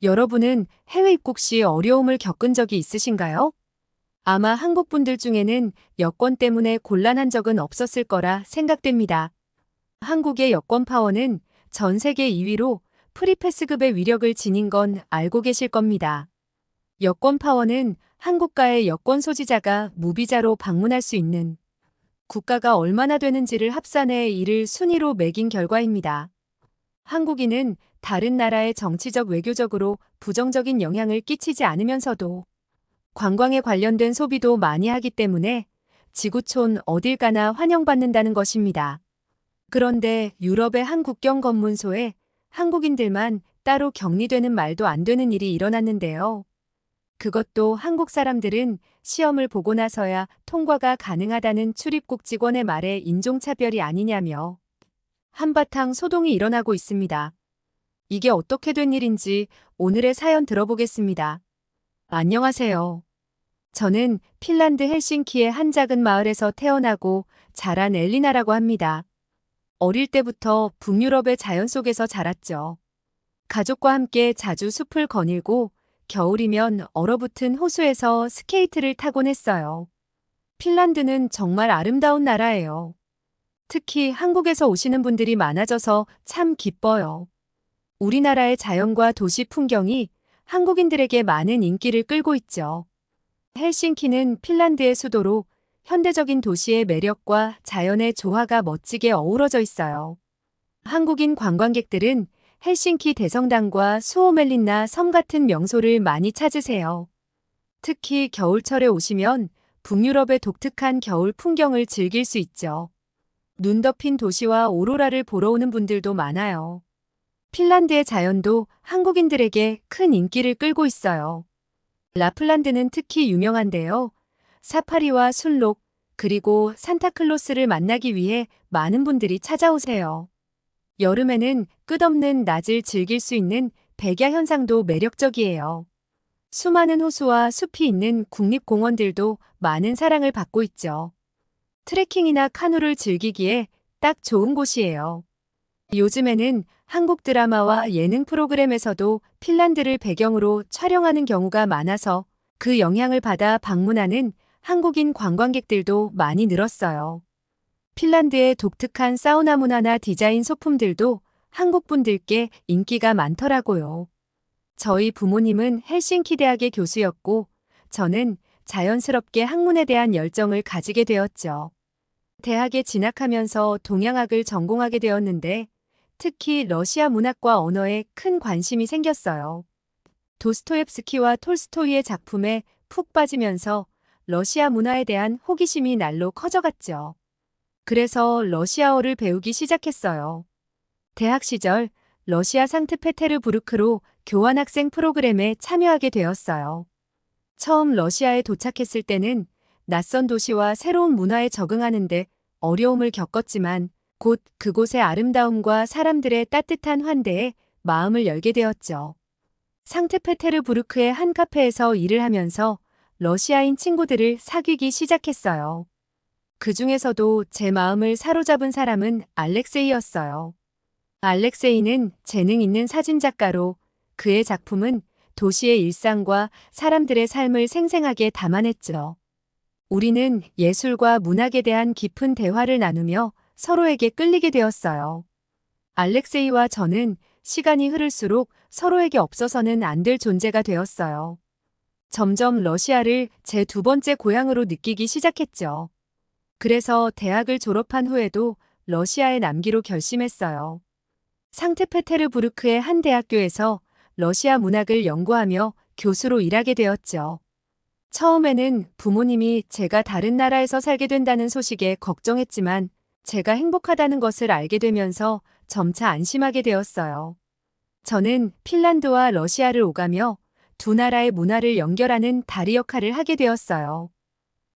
여러분은 해외 입국 시 어려움을 겪은 적이 있으신가요? 아마 한국 분들 중에는 여권 때문에 곤란한 적은 없었을 거라 생각됩니다. 한국의 여권 파워는 전 세계 2위로 프리패스급의 위력을 지닌 건 알고 계실 겁니다. 여권 파워는 한국가의 여권 소지자가 무비자로 방문할 수 있는 국가가 얼마나 되는지를 합산해 이를 순위로 매긴 결과입니다. 한국인은 다른 나라의 정치적 외교적으로 부정적인 영향을 끼치지 않으면서도 관광에 관련된 소비도 많이 하기 때문에 지구촌 어딜 가나 환영받는다는 것입니다. 그런데 유럽의 한 국경 검문소에 한국인들만 따로 격리되는 말도 안 되는 일이 일어났는데요. 그것도 한국 사람들은 시험을 보고 나서야 통과가 가능하다는 출입국 직원의 말에 인종차별이 아니냐며 한바탕 소동이 일어나고 있습니다. 이게 어떻게 된 일인지 오늘의 사연 들어보겠습니다. 안녕하세요. 저는 핀란드 헬싱키의 한 작은 마을에서 태어나고 자란 엘리나라고 합니다. 어릴 때부터 북유럽의 자연 속에서 자랐죠. 가족과 함께 자주 숲을 거닐고 겨울이면 얼어붙은 호수에서 스케이트를 타곤 했어요. 핀란드는 정말 아름다운 나라예요. 특히 한국에서 오시는 분들이 많아져서 참 기뻐요. 우리나라의 자연과 도시 풍경이 한국인들에게 많은 인기를 끌고 있죠. 헬싱키는 핀란드의 수도로 현대적인 도시의 매력과 자연의 조화가 멋지게 어우러져 있어요. 한국인 관광객들은 헬싱키 대성당과 수오멜린나 섬 같은 명소를 많이 찾으세요. 특히 겨울철에 오시면 북유럽의 독특한 겨울 풍경을 즐길 수 있죠. 눈 덮인 도시와 오로라를 보러 오는 분들도 많아요. 핀란드의 자연도 한국인들에게 큰 인기를 끌고 있어요. 라플란드는 특히 유명한데요. 사파리와 순록, 그리고 산타클로스를 만나기 위해 많은 분들이 찾아오세요. 여름에는 끝없는 낮을 즐길 수 있는 백야 현상도 매력적이에요. 수많은 호수와 숲이 있는 국립공원들도 많은 사랑을 받고 있죠. 트레킹이나 카누를 즐기기에 딱 좋은 곳이에요. 요즘에는 한국 드라마와 예능 프로그램에서도 핀란드를 배경으로 촬영하는 경우가 많아서 그 영향을 받아 방문하는 한국인 관광객들도 많이 늘었어요. 핀란드의 독특한 사우나 문화나 디자인 소품들도 한국 분들께 인기가 많더라고요. 저희 부모님은 헬싱키 대학의 교수였고, 저는 자연스럽게 학문에 대한 열정을 가지게 되었죠. 대학에 진학하면서 동양학을 전공하게 되었는데, 특히 러시아 문학과 언어에 큰 관심이 생겼어요. 도스토옙스키와 톨스토이의 작품에 푹 빠지면서 러시아 문화에 대한 호기심이 날로 커져갔죠. 그래서 러시아어를 배우기 시작했어요. 대학 시절 러시아 상트페테르부르크로 교환학생 프로그램에 참여하게 되었어요. 처음 러시아에 도착했을 때는 낯선 도시와 새로운 문화에 적응하는데 어려움을 겪었지만 곧 그곳의 아름다움과 사람들의 따뜻한 환대에 마음을 열게 되었죠. 상트페테르부르크의 한 카페에서 일을 하면서 러시아인 친구들을 사귀기 시작했어요. 그 중에서도 제 마음을 사로잡은 사람은 알렉세이였어요. 알렉세이는 재능 있는 사진작가로 그의 작품은 도시의 일상과 사람들의 삶을 생생하게 담아냈죠. 우리는 예술과 문학에 대한 깊은 대화를 나누며 서로에게 끌리게 되었어요. 알렉세이와 저는 시간이 흐를수록 서로에게 없어서는 안 될 존재가 되었어요. 점점 러시아를 제 두 번째 고향으로 느끼기 시작했죠. 그래서 대학을 졸업한 후에도 러시아에 남기로 결심했어요. 상트페테르부르크의 한 대학교에서 러시아 문학을 연구하며 교수로 일하게 되었죠. 처음에는 부모님이 제가 다른 나라에서 살게 된다는 소식에 걱정했지만 제가 행복하다는 것을 알게 되면서 점차 안심하게 되었어요. 저는 핀란드와 러시아를 오가며 두 나라의 문화를 연결하는 다리 역할을 하게 되었어요.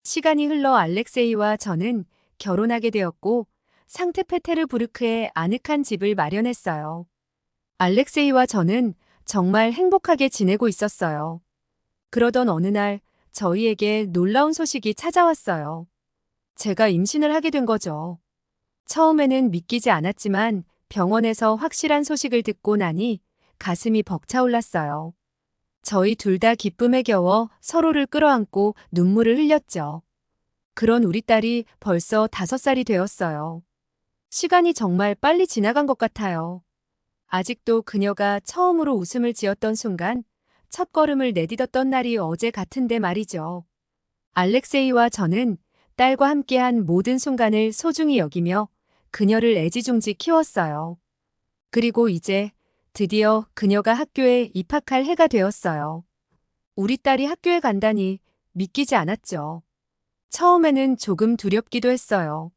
시간이 흘러 알렉세이와 저는 결혼하게 되었고 상트페테르부르크에 아늑한 집을 마련했어요. 알렉세이와 저는 정말 행복하게 지내고 있었어요. 그러던 어느 날 저희에게 놀라운 소식이 찾아왔어요. 제가 임신을 하게 된 거죠. 처음에는 믿기지 않았지만 병원에서 확실한 소식을 듣고 나니 가슴이 벅차올랐어요. 저희 둘 다 기쁨에 겨워 서로를 끌어안고 눈물을 흘렸죠. 그런 우리 딸이 벌써 5살이 되었어요. 시간이 정말 빨리 지나간 것 같아요. 아직도 그녀가 처음으로 웃음을 지었던 순간, 첫 걸음을 내딛었던 날이 어제 같은데 말이죠. 알렉세이와 저는 딸과 함께한 모든 순간을 소중히 여기며 그녀를 애지중지 키웠어요. 그리고 이제 드디어 그녀가 학교에 입학할 해가 되었어요. 우리 딸이 학교에 간다니 믿기지 않았죠. 처음에는 조금 두렵기도 했어요.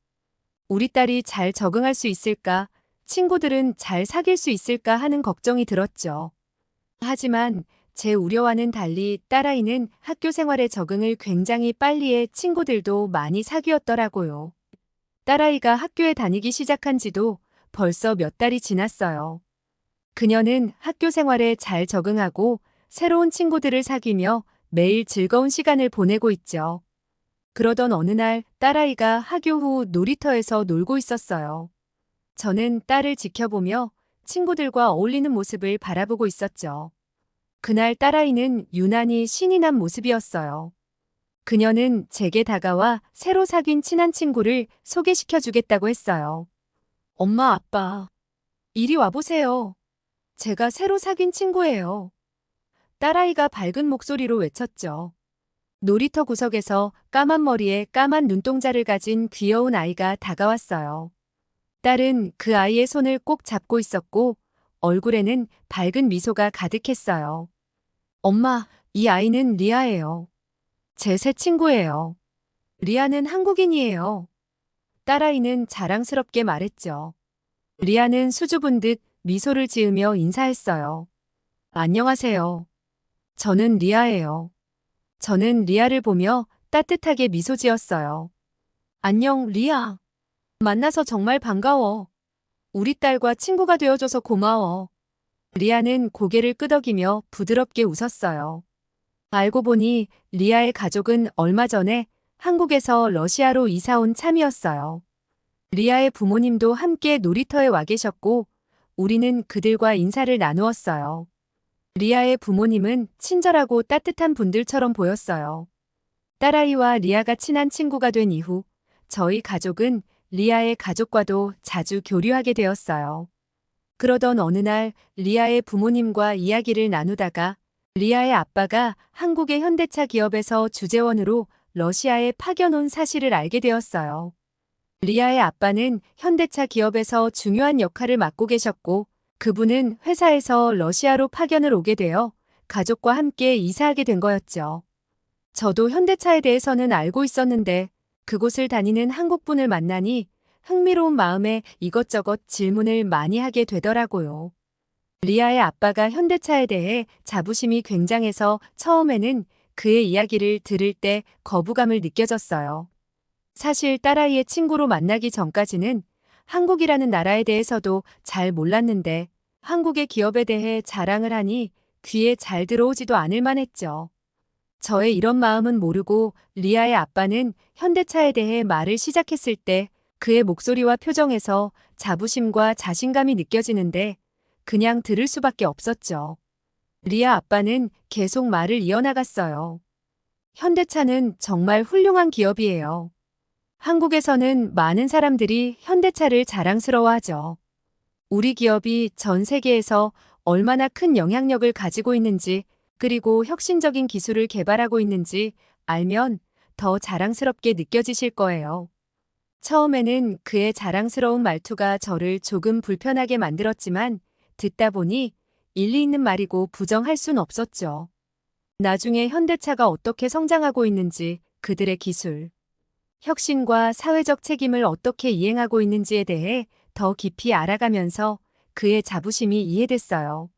우리 딸이 잘 적응할 수 있을까, 친구들은 잘 사귈 수 있을까 하는 걱정이 들었죠. 하지만 제 우려와는 달리 딸아이는 학교 생활에 적응을 굉장히 빨리 해 친구들도 많이 사귀었더라고요. 딸아이가 학교에 다니기 시작한 지도 벌써 몇 달이 지났어요. 그녀는 학교 생활에 잘 적응하고 새로운 친구들을 사귀며 매일 즐거운 시간을 보내고 있죠. 그러던 어느 날 딸아이가 학교 후 놀이터에서 놀고 있었어요. 저는 딸을 지켜보며 친구들과 어울리는 모습을 바라보고 있었죠. 그날 딸아이는 유난히 신이 난 모습이었어요. 그녀는 제게 다가와 새로 사귄 친한 친구를 소개시켜 주겠다고 했어요. 엄마, 아빠, 이리 와보세요. 제가 새로 사귄 친구예요. 딸아이가 밝은 목소리로 외쳤죠. 놀이터 구석에서 까만 머리에 까만 눈동자를 가진 귀여운 아이가 다가왔어요. 딸은 그 아이의 손을 꼭 잡고 있었고 얼굴에는 밝은 미소가 가득했어요. 엄마, 이 아이는 리아예요. 제 새 친구예요. 리아는 한국인이에요. 딸아이는 자랑스럽게 말했죠. 리아는 수줍은 듯 미소를 지으며 인사했어요. 안녕하세요. 저는 리아예요. 저는 리아를 보며 따뜻하게 미소 지었어요. 안녕, 리아. 만나서 정말 반가워. 우리 딸과 친구가 되어줘서 고마워. 리아는 고개를 끄덕이며 부드럽게 웃었어요. 알고 보니 리아의 가족은 얼마 전에 한국에서 러시아로 이사 온 참이었어요. 리아의 부모님도 함께 놀이터에 와 계셨고 우리는 그들과 인사를 나누었어요. 리아의 부모님은 친절하고 따뜻한 분들처럼 보였어요. 딸아이와 리아가 친한 친구가 된 이후 저희 가족은 리아의 가족과도 자주 교류하게 되었어요. 그러던 어느 날 리아의 부모님과 이야기를 나누다가 리아의 아빠가 한국의 현대차 기업에서 주재원으로 러시아에 파견 온 사실을 알게 되었어요. 리아의 아빠는 현대차 기업에서 중요한 역할을 맡고 계셨고 그분은 회사에서 러시아로 파견을 오게 되어 가족과 함께 이사하게 된 거였죠. 저도 현대차에 대해서는 알고 있었는데 그곳을 다니는 한국분을 만나니 흥미로운 마음에 이것저것 질문을 많이 하게 되더라고요. 리아의 아빠가 현대차에 대해 자부심이 굉장해서 처음에는 그의 이야기를 들을 때 거부감을 느껴졌어요. 사실 딸아이의 친구로 만나기 전까지는 한국이라는 나라에 대해서도 잘 몰랐는데 한국의 기업에 대해 자랑을 하니 귀에 잘 들어오지도 않을 만했죠. 저의 이런 마음은 모르고 리아의 아빠는 현대차에 대해 말을 시작했을 때 그의 목소리와 표정에서 자부심과 자신감이 느껴지는데 그냥 들을 수밖에 없었죠. 리아 아빠는 계속 말을 이어나갔어요. 현대차는 정말 훌륭한 기업이에요. 한국에서는 많은 사람들이 현대차를 자랑스러워하죠. 우리 기업이 전 세계에서 얼마나 큰 영향력을 가지고 있는지 그리고 혁신적인 기술을 개발하고 있는지 알면 더 자랑스럽게 느껴지실 거예요. 처음에는 그의 자랑스러운 말투가 저를 조금 불편하게 만들었지만 듣다 보니 일리 있는 말이고 부정할 순 없었죠. 나중에 현대차가 어떻게 성장하고 있는지 그들의 기술, 혁신과 사회적 책임을 어떻게 이행하고 있는지에 대해 더 깊이 알아가면서 그의 자부심이 이해됐어요.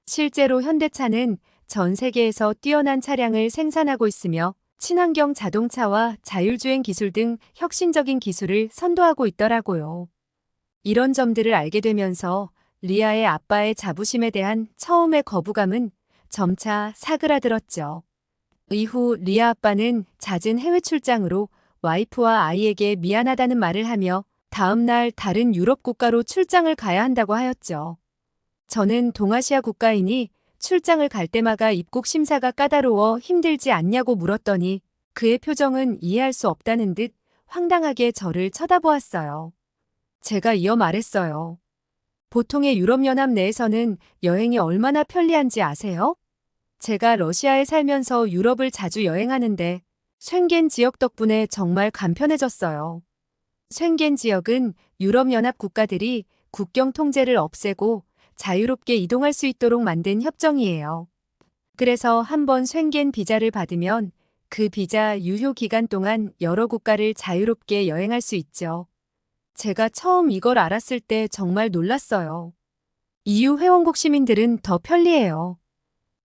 실제로 현대차는 전 세계에서 뛰어난 차량을 생산하고 있으며 친환경 자동차와 자율주행 기술 등 혁신적인 기술을 선도하고 있더라고요. 이런 점들을 알게 되면서 리아의 아빠의 자부심에 대한 처음의 거부감은 점차 사그라들었죠. 이후 리아 아빠는 잦은 해외 출장으로 와이프와 아이에게 미안하다는 말을 하며 다음 날 다른 유럽 국가로 출장을 가야 한다고 하였죠. 저는 동아시아 국가이니 출장을 갈 때마다 입국 심사가 까다로워 힘들지 않냐고 물었더니 그의 표정은 이해할 수 없다는 듯 황당하게 저를 쳐다보았어요. 제가 이어 말했어요. 보통의 유럽연합 내에서는 여행이 얼마나 편리한지 아세요? 제가 러시아에 살면서 유럽을 자주 여행하는데 쉥겐 지역 덕분에 정말 간편해졌어요. 쉥겐 지역은 유럽연합 국가들이 국경 통제를 없애고 자유롭게 이동할 수 있도록 만든 협정이에요. 그래서 한번 쉥겐 비자를 받으면 그 비자 유효 기간 동안 여러 국가를 자유롭게 여행할 수 있죠. 제가 처음 이걸 알았을 때 정말 놀랐어요. EU 회원국 시민들은 더 편리해요.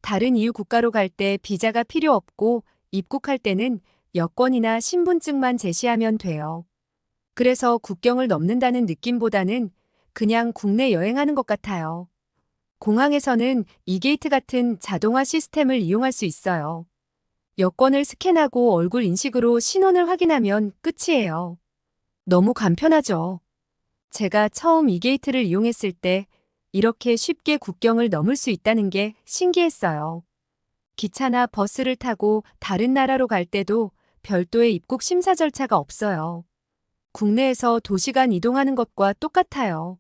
다른 EU 국가로 갈 때 비자가 필요 없고 입국할 때는 여권이나 신분증만 제시하면 돼요. 그래서 국경을 넘는다는 느낌보다는 그냥 국내 여행하는 것 같아요. 공항에서는 이게이트 같은 자동화 시스템을 이용할 수 있어요. 여권을 스캔하고 얼굴 인식으로 신원을 확인하면 끝이에요. 너무 간편하죠. 제가 처음 이게이트를 이용했을 때 이렇게 쉽게 국경을 넘을 수 있다는 게 신기했어요. 기차나 버스를 타고 다른 나라로 갈 때도 별도의 입국 심사 절차가 없어요. 국내에서 도시간 이동하는 것과 똑같아요.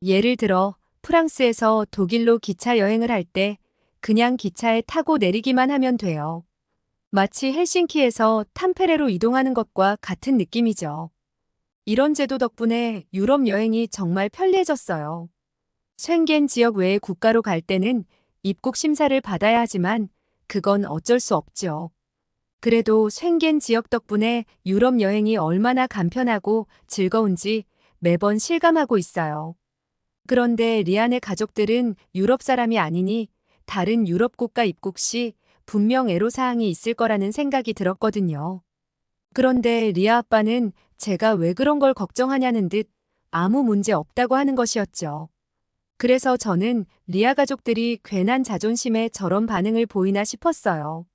예를 들어 프랑스에서 독일로 기차 여행을 할 때 그냥 기차에 타고 내리기만 하면 돼요. 마치 헬싱키에서 탐페레로 이동하는 것과 같은 느낌이죠. 이런 제도 덕분에 유럽 여행이 정말 편리해졌어요. 쉥겐 지역 외의 국가로 갈 때는 입국 심사를 받아야 하지만 그건 어쩔 수 없죠. 그래도 쉥겐 지역 덕분에 유럽 여행이 얼마나 간편하고 즐거운지 매번 실감하고 있어요. 그런데 리안의 가족들은 유럽 사람이 아니니 다른 유럽 국가 입국 시 분명 애로사항이 있을 거라는 생각이 들었거든요. 그런데 리아 아빠는 제가 왜 그런 걸 걱정하냐는 듯 아무 문제 없다고 하는 것이었죠. 그래서 저는 리아 가족들이 괜한 자존심에 저런 반응을 보이나 싶었어요.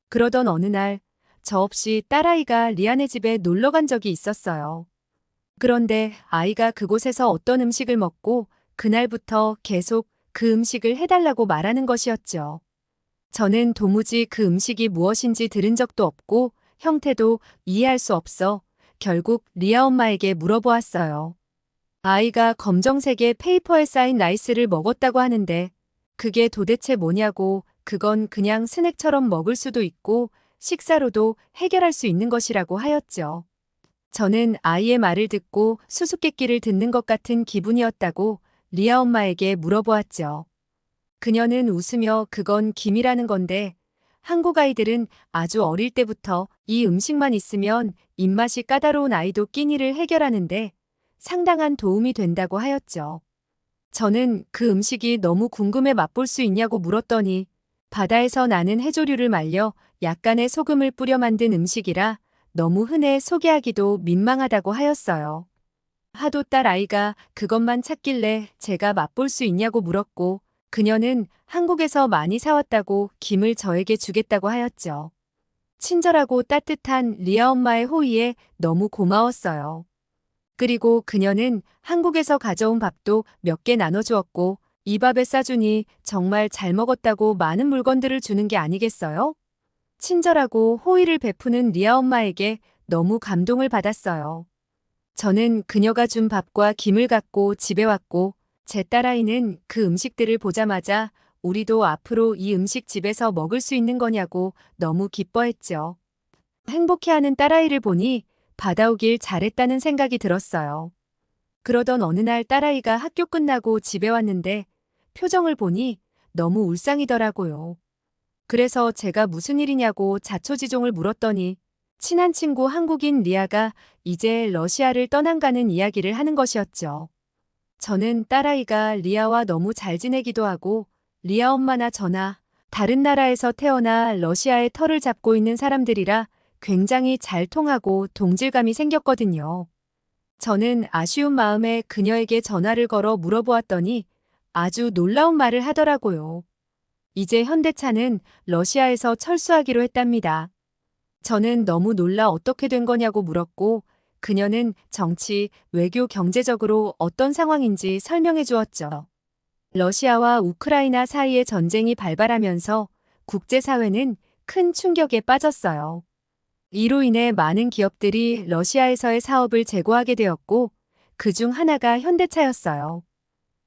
그러던 어느 날 저 없이 딸아이가 리안의 집에 놀러 간 적이 있었어요. 그런데 아이가 그곳에서 어떤 음식을 먹고 그날부터 계속 그 음식을 해달라고 말하는 것이었죠. 저는 도무지 그 음식이 무엇인지 들은 적도 없고 형태도 이해할 수 없어 결국 리아 엄마에게 물어보았어요. 아이가 검정색의 페이퍼에 쌓인 라이스를 먹었다고 하는데 그게 도대체 뭐냐고 그건 그냥 스낵처럼 먹을 수도 있고 식사로도 해결할 수 있는 것이라고 하였죠. 저는 아이의 말을 듣고 수수께끼를 듣는 것 같은 기분이었다고 리아 엄마에게 물어보았죠. 그녀는 웃으며 그건 김이라는 건데 한국 아이들은 아주 어릴 때부터 이 음식만 있으면 입맛이 까다로운 아이도 끼니를 해결하는데 상당한 도움이 된다고 하였죠. 저는 그 음식이 너무 궁금해 맛볼 수 있냐고 물었더니 바다에서 나는 해조류를 말려 약간의 소금을 뿌려 만든 음식이라 너무 흔해 소개하기도 민망하다고 하였어요. 하도 딸 아이가 그것만 찾길래 제가 맛볼 수 있냐고 물었고 그녀는 한국에서 많이 사왔다고 김을 저에게 주겠다고 하였죠. 친절하고 따뜻한 리아 엄마의 호의에 너무 고마웠어요. 그리고 그녀는 한국에서 가져온 밥도 몇 개 나눠주었고 이 밥에 싸주니 정말 잘 먹었다고 많은 물건들을 주는 게 아니겠어요? 친절하고 호의를 베푸는 리아 엄마에게 너무 감동을 받았어요. 저는 그녀가 준 밥과 김을 갖고 집에 왔고 제 딸아이는 그 음식들을 보자마자 우리도 앞으로 이 음식 집에서 먹을 수 있는 거냐고 너무 기뻐했죠. 행복해하는 딸아이를 보니 받아오길 잘했다는 생각이 들었어요. 그러던 어느 날 딸아이가 학교 끝나고 집에 왔는데 표정을 보니 너무 울상이더라고요. 그래서 제가 무슨 일이냐고 자초지종을 물었더니 친한 친구 한국인 리아가 이제 러시아를 떠난가는 이야기를 하는 것이었죠. 저는 딸아이가 리아와 너무 잘 지내기도 하고 리아 엄마나 저나 다른 나라에서 태어나 러시아의 터를 잡고 있는 사람들이라 굉장히 잘 통하고 동질감이 생겼거든요. 저는 아쉬운 마음에 그녀에게 전화를 걸어 물어보았더니 아주 놀라운 말을 하더라고요. 이제 현대차는 러시아에서 철수하기로 했답니다. 저는 너무 놀라 어떻게 된 거냐고 물었고 그녀는 정치, 외교, 경제적으로 어떤 상황인지 설명해 주었죠. 러시아와 우크라이나 사이의 전쟁이 발발하면서 국제사회는 큰 충격에 빠졌어요. 이로 인해 많은 기업들이 러시아에서의 사업을 재고하게 되었고, 그중 하나가 현대차였어요.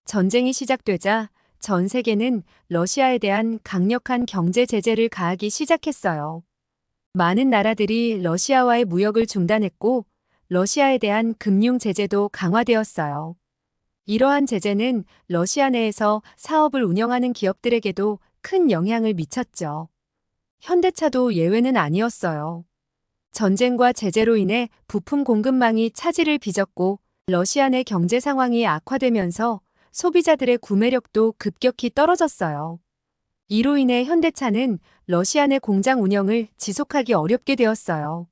전쟁이 시작되자 전 세계는 러시아에 대한 강력한 경제 제재를 가하기 시작했어요. 많은 나라들이 러시아와의 무역을 중단했고, 러시아에 대한 금융 제재도 강화되었어요. 이러한 제재는 러시아 내에서 사업을 운영하는 기업들에게도 큰 영향을 미쳤죠. 현대차도 예외는 아니었어요. 전쟁과 제재로 인해 부품 공급망이 차질을 빚었고, 러시아 내 경제 상황이 악화되면서 소비자들의 구매력도 급격히 떨어졌어요. 이로 인해 현대차는 러시아 내 공장 운영을 지속하기 어렵게 되었어요.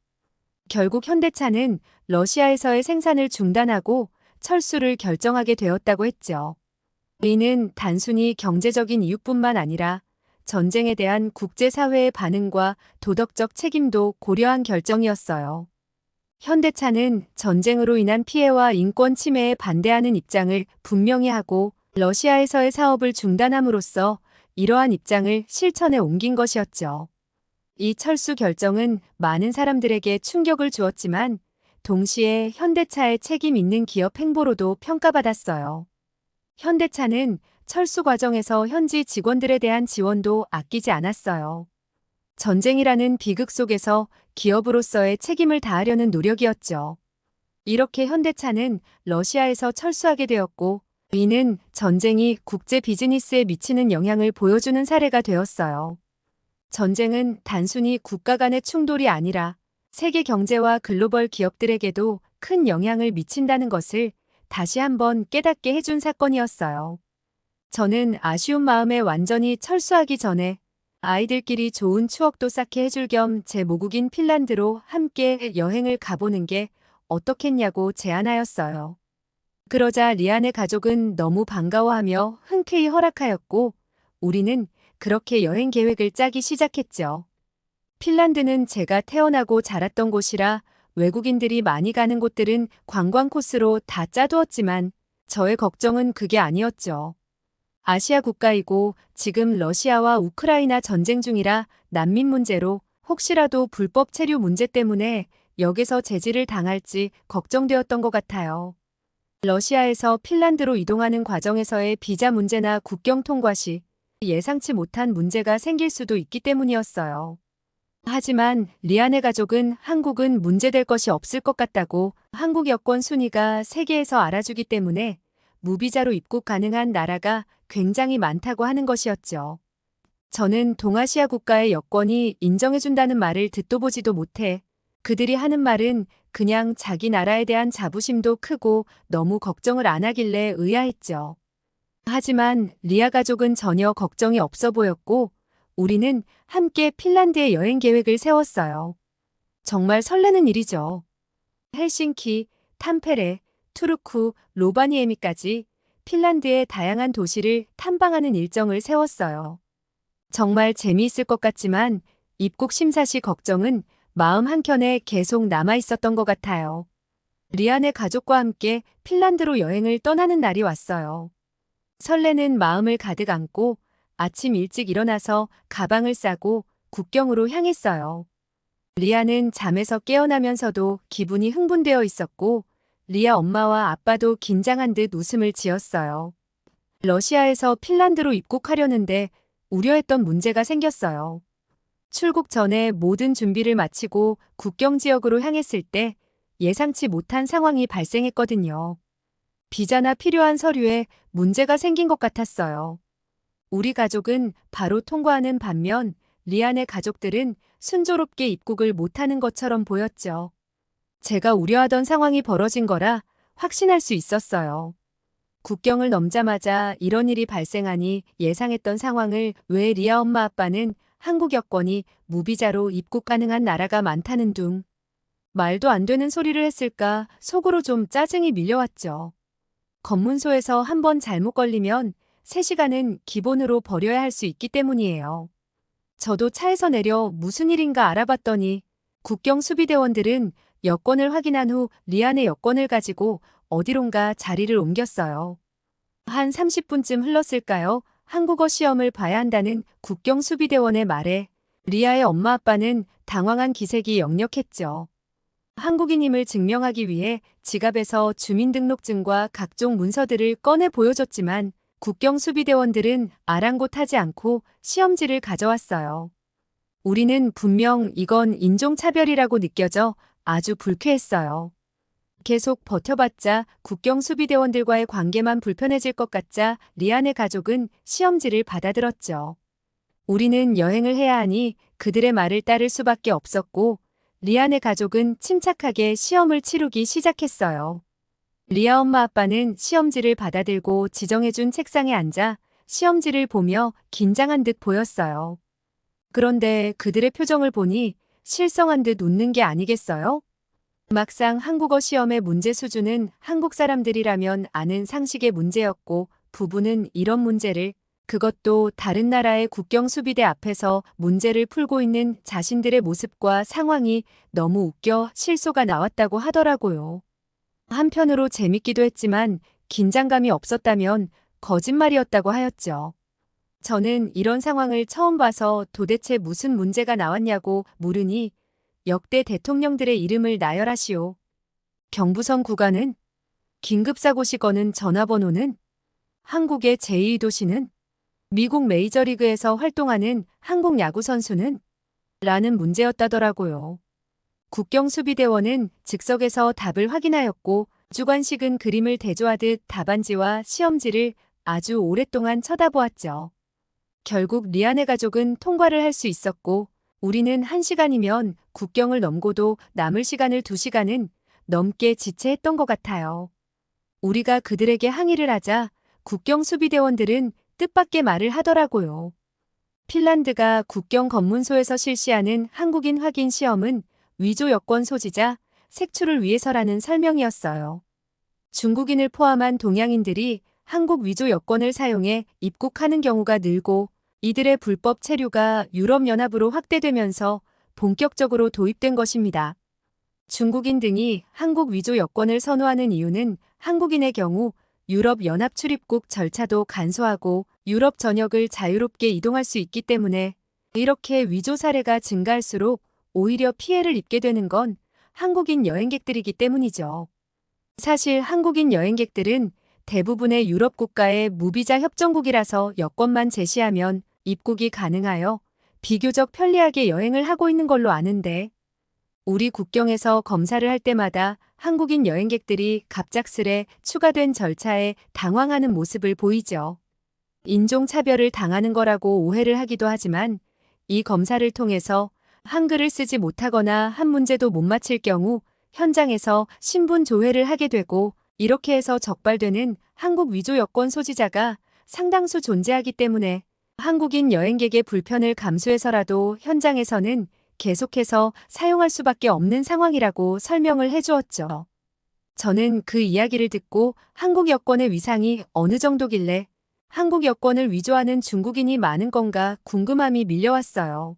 결국 현대차는 러시아에서의 생산을 중단하고 철수를 결정하게 되었다고 했죠. 이는 단순히 경제적인 이유뿐만 아니라 전쟁에 대한 국제사회의 반응과 도덕적 책임도 고려한 결정이었어요. 현대차는 전쟁으로 인한 피해와 인권 침해에 반대하는 입장을 분명히 하고 러시아에서의 사업을 중단함으로써 이러한 입장을 실천에 옮긴 것이었죠. 이 철수 결정은 많은 사람들에게 충격을 주었지만 동시에 현대차의 책임 있는 기업 행보로도 평가받았어요. 현대차는 철수 과정에서 현지 직원들에 대한 지원도 아끼지 않았어요. 전쟁이라는 비극 속에서 기업으로서의 책임을 다하려는 노력이었죠. 이렇게 현대차는 러시아에서 철수하게 되었고, 이는 전쟁이 국제 비즈니스에 미치는 영향을 보여주는 사례가 되었어요. 전쟁은 단순히 국가 간의 충돌이 아니라 세계 경제와 글로벌 기업들에게도 큰 영향을 미친다는 것을 다시 한번 깨닫게 해준 사건이었어요. 저는 아쉬운 마음에 완전히 철수하기 전에 아이들끼리 좋은 추억도 쌓게 해줄 겸 제 모국인 핀란드로 함께 여행을 가보는 게 어떻겠냐고 제안하였어요. 그러자 리안의 가족은 너무 반가워하며 흔쾌히 허락하였고, 우리는 그렇게 여행 계획을 짜기 시작했죠. 핀란드는 제가 태어나고 자랐던 곳이라 외국인들이 많이 가는 곳들은 관광 코스로 다 짜두었지만 저의 걱정은 그게 아니었죠. 아시아 국가이고 지금 러시아와 우크라이나 전쟁 중이라 난민 문제로 혹시라도 불법 체류 문제 때문에 역에서 제지를 당할지 걱정되었던 것 같아요. 러시아에서 핀란드로 이동하는 과정에서의 비자 문제나 국경 통과 시 예상치 못한 문제가 생길 수도 있기 때문이었어요. 하지만 리안의 가족은 한국은 문제될 것이 없을 것 같다고, 한국 여권 순위가 세계에서 알아주기 때문에 무비자로 입국 가능한 나라가 굉장히 많다고 하는 것이었죠. 저는 동아시아 국가의 여권이 인정해준다는 말을 듣도 보지도 못해 그들이 하는 말은 그냥 자기 나라에 대한 자부심도 크고 너무 걱정을 안 하길래 의아했죠. 하지만 리아 가족은 전혀 걱정이 없어 보였고 우리는 함께 핀란드의 여행 계획을 세웠어요. 정말 설레는 일이죠. 헬싱키, 탐페레, 투르쿠, 로바니에미까지 핀란드의 다양한 도시를 탐방하는 일정을 세웠어요. 정말 재미있을 것 같지만 입국 심사 시 걱정은 마음 한켠에 계속 남아 있었던 것 같아요. 리안의 가족과 함께 핀란드로 여행을 떠나는 날이 왔어요. 설레는 마음을 가득 안고 아침 일찍 일어나서 가방을 싸고 국경으로 향했어요. 리아는 잠에서 깨어나면서도 기분이 흥분되어 있었고 리아 엄마와 아빠도 긴장한 듯 웃음을 지었어요. 러시아에서 핀란드로 입국하려는데 우려했던 문제가 생겼어요. 출국 전에 모든 준비를 마치고 국경 지역으로 향했을 때 예상치 못한 상황이 발생했거든요. 비자나 필요한 서류에 문제가 생긴 것 같았어요. 우리 가족은 바로 통과하는 반면 리안의 가족들은 순조롭게 입국을 못하는 것처럼 보였죠. 제가 우려하던 상황이 벌어진 거라 확신할 수 있었어요. 국경을 넘자마자 이런 일이 발생하니 예상했던 상황을 왜 리아 엄마 아빠는 한국 여권이 무비자로 입국 가능한 나라가 많다는 둥 말도 안 되는 소리를 했을까 속으로 좀 짜증이 밀려왔죠. 검문소에서 한번 잘못 걸리면 3시간은 기본으로 버려야 할 수 있기 때문이에요. 저도 차에서 내려 무슨 일인가 알아봤더니 국경 수비대원들은 여권을 확인한 후 리안의 여권을 가지고 어디론가 자리를 옮겼어요. 한 30분쯤 흘렀을까요? 한국어 시험을 봐야 한다는 국경 수비대원의 말에 리아의 엄마 아빠는 당황한 기색이 역력했죠. 한국인임을 증명하기 위해 지갑에서 주민등록증과 각종 문서들을 꺼내 보여줬지만 국경 수비대원들은 아랑곳하지 않고 시험지를 가져왔어요. 우리는 분명 이건 인종차별이라고 느껴져 아주 불쾌했어요. 계속 버텨봤자 국경 수비대원들과의 관계만 불편해질 것 같자 리안의 가족은 시험지를 받아들었죠. 우리는 여행을 해야 하니 그들의 말을 따를 수밖에 없었고 리안의 가족은 침착하게 시험을 치르기 시작했어요. 리아 엄마 아빠는 시험지를 받아들고 지정해준 책상에 앉아 시험지를 보며 긴장한 듯 보였어요. 그런데 그들의 표정을 보니 실성한 듯 웃는 게 아니겠어요? 막상 한국어 시험의 문제 수준은 한국 사람들이라면 아는 상식의 문제였고 부부는 이런 문제를 그것도 다른 나라의 국경 수비대 앞에서 문제를 풀고 있는 자신들의 모습과 상황이 너무 웃겨 실소가 나왔다고 하더라고요. 한편으로 재밌기도 했지만 긴장감이 없었다면 거짓말이었다고 하였죠. 저는 이런 상황을 처음 봐서 도대체 무슨 문제가 나왔냐고 물으니 역대 대통령들의 이름을 나열하시오. 경부선 구간은? 긴급사고 거는 전화번호는? 한국의 제2도시는? 미국 메이저리그에서 활동하는 한국 야구선수는? 라는 문제였다더라고요. 국경수비대원은 즉석에서 답을 확인하였고 주관식은 그림을 대조하듯 답안지와 시험지를 아주 오랫동안 쳐다보았죠. 결국 리안의 가족은 통과를 할 수 있었고 우리는 1시간이면 국경을 넘고도 남을 시간을 2시간은 넘게 지체했던 것 같아요. 우리가 그들에게 항의를 하자 국경 수비대원들은 뜻밖의 말을 하더라고요. 핀란드가 국경 검문소에서 실시하는 한국인 확인 시험은 위조 여권 소지자 색출을 위해서라는 설명이었어요. 중국인을 포함한 동양인들이 한국 위조 여권을 사용해 입국하는 경우가 늘고 이들의 불법 체류가 유럽연합으로 확대되면서 본격적으로 도입된 것입니다. 중국인 등이 한국 위조 여권을 선호하는 이유는 한국인의 경우 유럽연합 출입국 절차도 간소하고 유럽 전역을 자유롭게 이동할 수 있기 때문에 이렇게 위조 사례가 증가할수록 오히려 피해를 입게 되는 건 한국인 여행객들이기 때문이죠. 사실 한국인 여행객들은 대부분의 유럽 국가의 무비자 협정국이라서 여권만 제시하면 입국이 가능하여 비교적 편리하게 여행을 하고 있는 걸로 아는데 우리 국경에서 검사를 할 때마다 한국인 여행객들이 갑작스레 추가된 절차에 당황하는 모습을 보이죠. 인종차별을 당하는 거라고 오해를 하기도 하지만 이 검사를 통해서 한글을 쓰지 못하거나 한 문제도 못 맞힐 경우 현장에서 신분 조회를 하게 되고 이렇게 해서 적발되는 한국 위조 여권 소지자가 상당수 존재하기 때문에 한국인 여행객의 불편을 감수해서라도 현장에서는 계속해서 사용할 수밖에 없는 상황이라고 설명을 해주었죠. 저는 그 이야기를 듣고 한국 여권의 위상이 어느 정도길래 한국 여권을 위조하는 중국인이 많은 건가 궁금함이 밀려왔어요.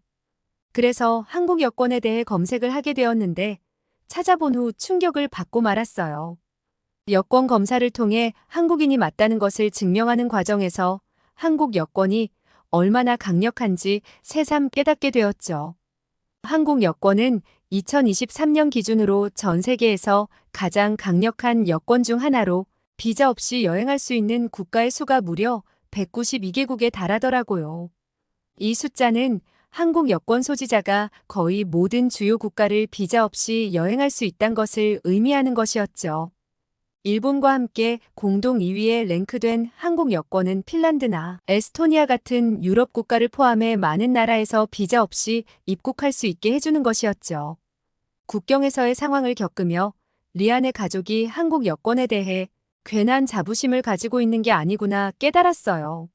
그래서 한국 여권에 대해 검색을 하게 되었는데 찾아본 후 충격을 받고 말았어요. 여권 검사를 통해 한국인이 맞다는 것을 증명하는 과정에서 한국 여권이 얼마나 강력한지 새삼 깨닫게 되었죠. 한국 여권은 2023년 기준으로 전 세계에서 가장 강력한 여권 중 하나로 비자 없이 여행할 수 있는 국가의 수가 무려 192개국에 달하더라고요. 이 숫자는 한국 여권 소지자가 거의 모든 주요 국가를 비자 없이 여행할 수 있다는 것을 의미하는 것이었죠. 일본과 함께 공동 2위에 랭크된 한국 여권은 핀란드나 에스토니아 같은 유럽 국가를 포함해 많은 나라에서 비자 없이 입국할 수 있게 해주는 것이었죠. 국경에서의 상황을 겪으며 리안의 가족이 한국 여권에 대해 괜한 자부심을 가지고 있는 게 아니구나 깨달았어요.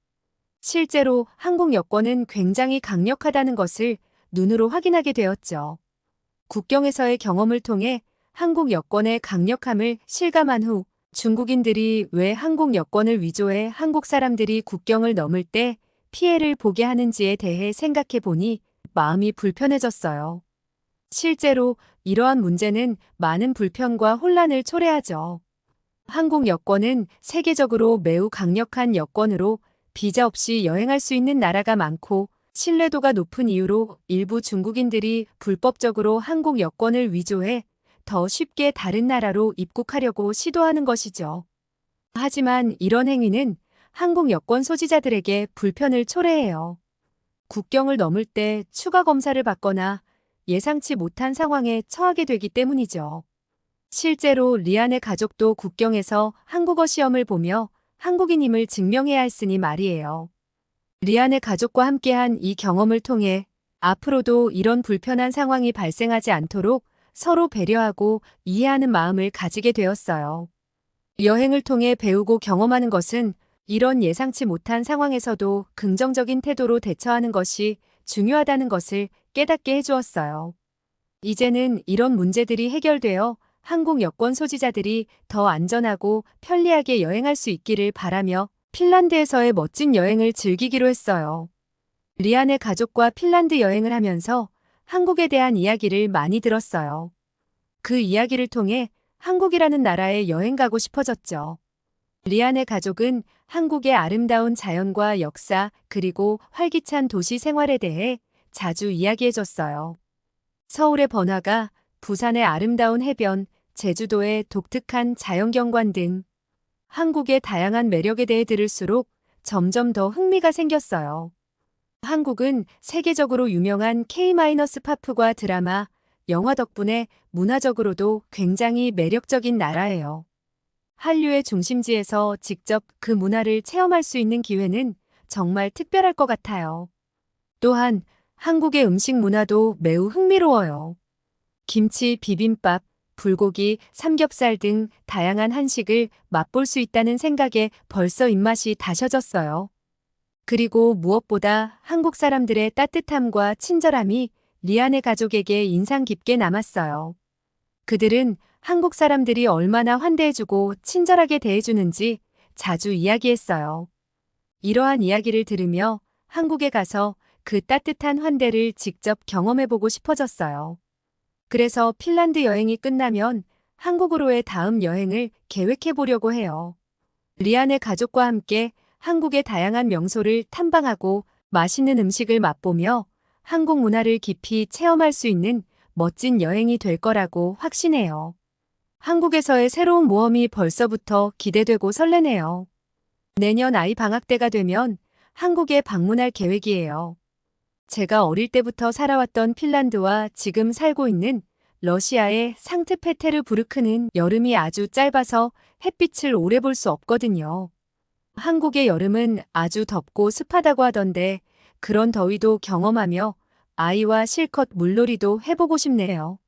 실제로 한국 여권은 굉장히 강력하다는 것을 눈으로 확인하게 되었죠. 국경에서의 경험을 통해 한국 여권의 강력함을 실감한 후 중국인들이 왜 한국 여권을 위조해 한국 사람들이 국경을 넘을 때 피해를 보게 하는지에 대해 생각해 보니 마음이 불편해졌어요. 실제로 이러한 문제는 많은 불편과 혼란을 초래하죠. 한국 여권은 세계적으로 매우 강력한 여권으로 비자 없이 여행할 수 있는 나라가 많고 신뢰도가 높은 이유로 일부 중국인들이 불법적으로 한국 여권을 위조해 더 쉽게 다른 나라로 입국하려고 시도하는 것이죠. 하지만 이런 행위는 한국 여권 소지자들에게 불편을 초래해요. 국경을 넘을 때 추가 검사를 받거나 예상치 못한 상황에 처하게 되기 때문이죠. 실제로 리안의 가족도 국경에서 한국어 시험을 보며 한국인임을 증명해야 했으니 말이에요. 리안의 가족과 함께한 이 경험을 통해 앞으로도 이런 불편한 상황이 발생하지 않도록 서로 배려하고 이해하는 마음을 가지게 되었어요. 여행을 통해 배우고 경험하는 것은 이런 예상치 못한 상황에서도 긍정적인 태도로 대처하는 것이 중요하다는 것을 깨닫게 해주었어요. 이제는 이런 문제들이 해결되어 한국 여권 소지자들이 더 안전하고 편리하게 여행할 수 있기를 바라며 핀란드에서의 멋진 여행을 즐기기로 했어요. 리안의 가족과 핀란드 여행을 하면서 한국에 대한 이야기를 많이 들었어요. 그 이야기를 통해 한국이라는 나라에 여행 가고 싶어졌죠. 리안의 가족은 한국의 아름다운 자연과 역사 그리고 활기찬 도시 생활에 대해 자주 이야기해줬어요. 서울의 번화가, 부산의 아름다운 해변, 제주도의 독특한 자연경관 등 한국의 다양한 매력에 대해 들을수록 점점 더 흥미가 생겼어요. 한국은 세계적으로 유명한 K-팝과 드라마, 영화 덕분에 문화적으로도 굉장히 매력적인 나라예요. 한류의 중심지에서 직접 그 문화를 체험할 수 있는 기회는 정말 특별할 것 같아요. 또한 한국의 음식 문화도 매우 흥미로워요. 김치, 비빔밥, 불고기, 삼겹살 등 다양한 한식을 맛볼 수 있다는 생각에 벌써 입맛이 다셔졌어요. 그리고 무엇보다 한국 사람들의 따뜻함과 친절함이 리안의 가족에게 인상 깊게 남았어요. 그들은 한국 사람들이 얼마나 환대해주고 친절하게 대해주는지 자주 이야기했어요. 이러한 이야기를 들으며 한국에 가서 그 따뜻한 환대를 직접 경험해보고 싶어졌어요. 그래서 핀란드 여행이 끝나면 한국으로의 다음 여행을 계획해보려고 해요. 리안의 가족과 함께 한국의 다양한 명소를 탐방하고 맛있는 음식을 맛보며 한국 문화를 깊이 체험할 수 있는 멋진 여행이 될 거라고 확신해요. 한국에서의 새로운 모험이 벌써부터 기대되고 설레네요. 내년 아이 방학 때가 되면 한국에 방문할 계획이에요. 제가 어릴 때부터 살아왔던 핀란드와 지금 살고 있는 러시아의 상트페테르부르크는 여름이 아주 짧아서 햇빛을 오래 볼 수 없거든요. 한국의 여름은 아주 덥고 습하다고 하던데 그런 더위도 경험하며 아이와 실컷 물놀이도 해보고 싶네요.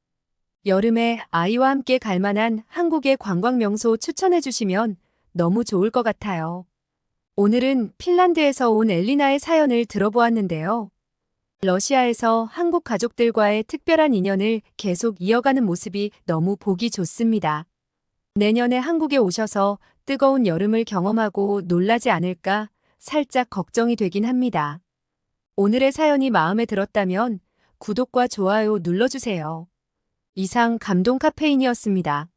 여름에 아이와 함께 갈 만한 한국의 관광 명소 추천해 주시면 너무 좋을 것 같아요. 오늘은 핀란드에서 온 엘리나의 사연을 들어보았는데요. 러시아에서 한국 가족들과의 특별한 인연을 계속 이어가는 모습이 너무 보기 좋습니다. 내년에 한국에 오셔서 뜨거운 여름을 경험하고 놀라지 않을까 살짝 걱정이 되긴 합니다. 오늘의 사연이 마음에 들었다면 구독과 좋아요 눌러주세요. 이상 감동 카페인이었습니다.